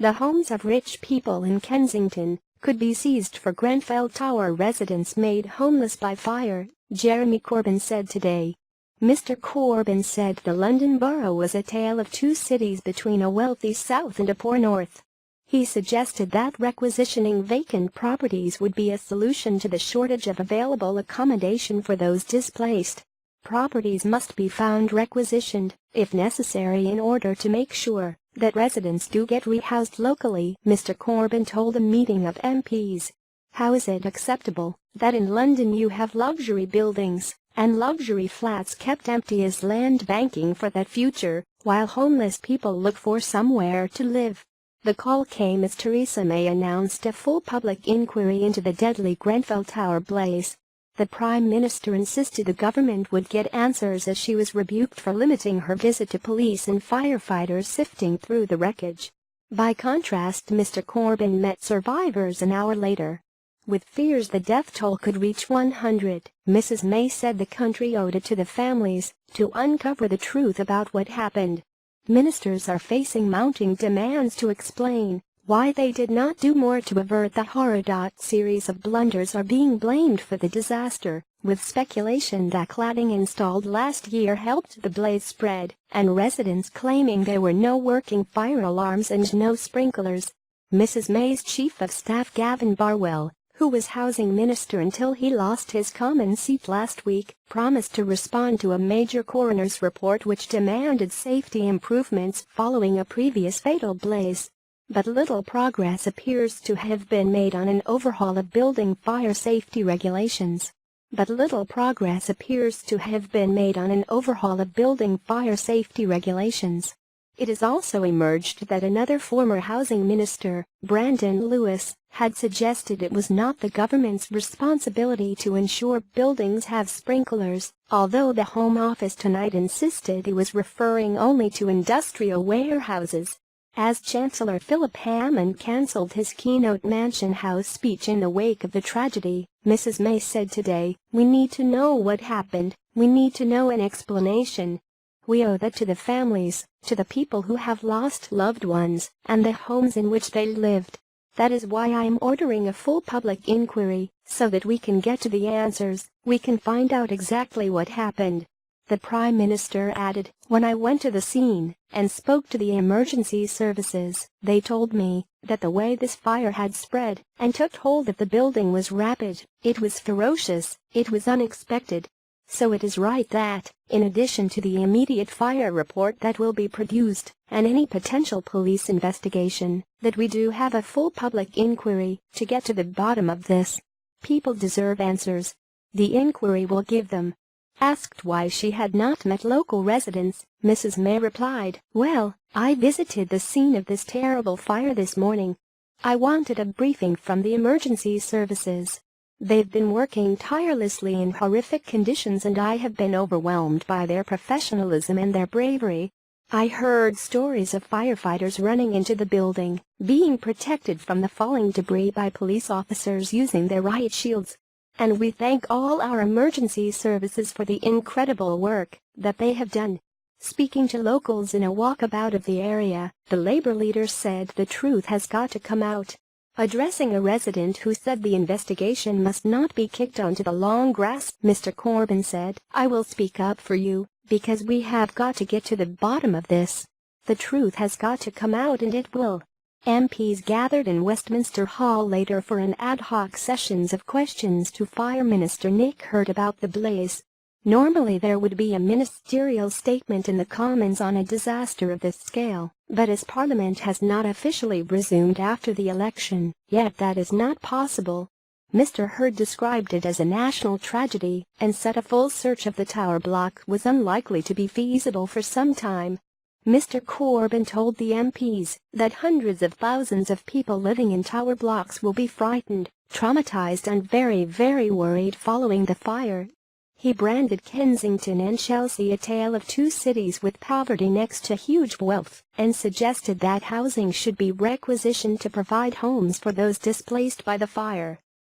The homes of rich people in Kensington could be seized for Grenfell Tower residents made homeless by fire, Jeremy Corbyn said today. Mr Corbyn said the London borough was a tale of two cities between a wealthy south and a poor north. He suggested that requisitioning vacant properties would be a solution to the shortage of available accommodation for those displaced. Properties must be found requisitioned, if necessary, in order to make sure that residents do get rehoused locally, Mr Corbyn told a meeting of MPs. How is it acceptable that in London you have luxury buildings and luxury flats kept empty as land banking for that future, while homeless people look for somewhere to live? The call came as Theresa May announced a full public inquiry into the deadly Grenfell Tower blaze. The Prime Minister insisted the government would get answers as she was rebuked for limiting her visit to police and firefighters sifting through the wreckage. By contrast, Mr Corbyn met survivors an hour later. With fears the death toll could reach 100, Mrs May said the country owed it to the families to uncover the truth about what happened. Ministers are facing mounting demands to explain why they did not do more to avert the horror. Series of blunders are being blamed for the disaster, with speculation that cladding installed last year helped the blaze spread, and residents claiming there were no working fire alarms and no sprinklers. Mrs May's Chief of Staff Gavin Barwell, who was housing minister until he lost his common seat last week, promised to respond to a major coroner's report which demanded safety improvements following a previous fatal blaze. But little progress appears to have been made on an overhaul of building fire safety regulations. It has also emerged that another former housing minister, Brandon Lewis, had suggested it was not the government's responsibility to ensure buildings have sprinklers, although the Home Office tonight insisted he was referring only to industrial warehouses. As Chancellor Philip Hammond cancelled his keynote Mansion House speech in the wake of the tragedy, Mrs May said today, "We need to know what happened, we need to know an explanation. We owe that to the families, to the people who have lost loved ones, and the homes in which they lived. That is why I am ordering a full public inquiry, so that we can get to the answers, we can find out exactly what happened." The Prime Minister added, "When I went to the scene and spoke to the emergency services, they told me that the way this fire had spread and took hold of the building was rapid, it was ferocious, it was unexpected. So it is right that, in addition to the immediate fire report that will be produced, and any potential police investigation, that we do have a full public inquiry to get to the bottom of this. People deserve answers. The inquiry will give them." Asked why she had not met local residents, Mrs May replied, "Well, I visited the scene of this terrible fire this morning. I wanted a briefing from the emergency services. They've been working tirelessly in horrific conditions and I have been overwhelmed by their professionalism and their bravery. I heard stories of firefighters running into the building, being protected from the falling debris by police officers using their riot shields. And we thank all our emergency services for the incredible work that they have done." Speaking to locals in a walkabout of the area, the Labour leader said the truth has got to come out. Addressing a resident who said the investigation must not be kicked onto the long grass, Mr Corbyn said, "I will speak up for you, because we have got to get to the bottom of this. The truth has got to come out and it will." MPs gathered in Westminster Hall later for an ad hoc sessions of questions to Fire Minister Nick Hurt about the blaze. Normally there would be a ministerial statement in the Commons on a disaster of this scale, but as Parliament has not officially resumed after the election, yet that is not possible. Mr Hurd described it as a national tragedy and said a full search of the tower block was unlikely to be feasible for some time. Mr Corbyn told the MPs that hundreds of thousands of people living in tower blocks will be frightened, traumatized and very, very worried following the fire. He branded Kensington and Chelsea a tale of two cities with poverty next to huge wealth, and suggested that housing should be requisitioned to provide homes for those displaced by the fire.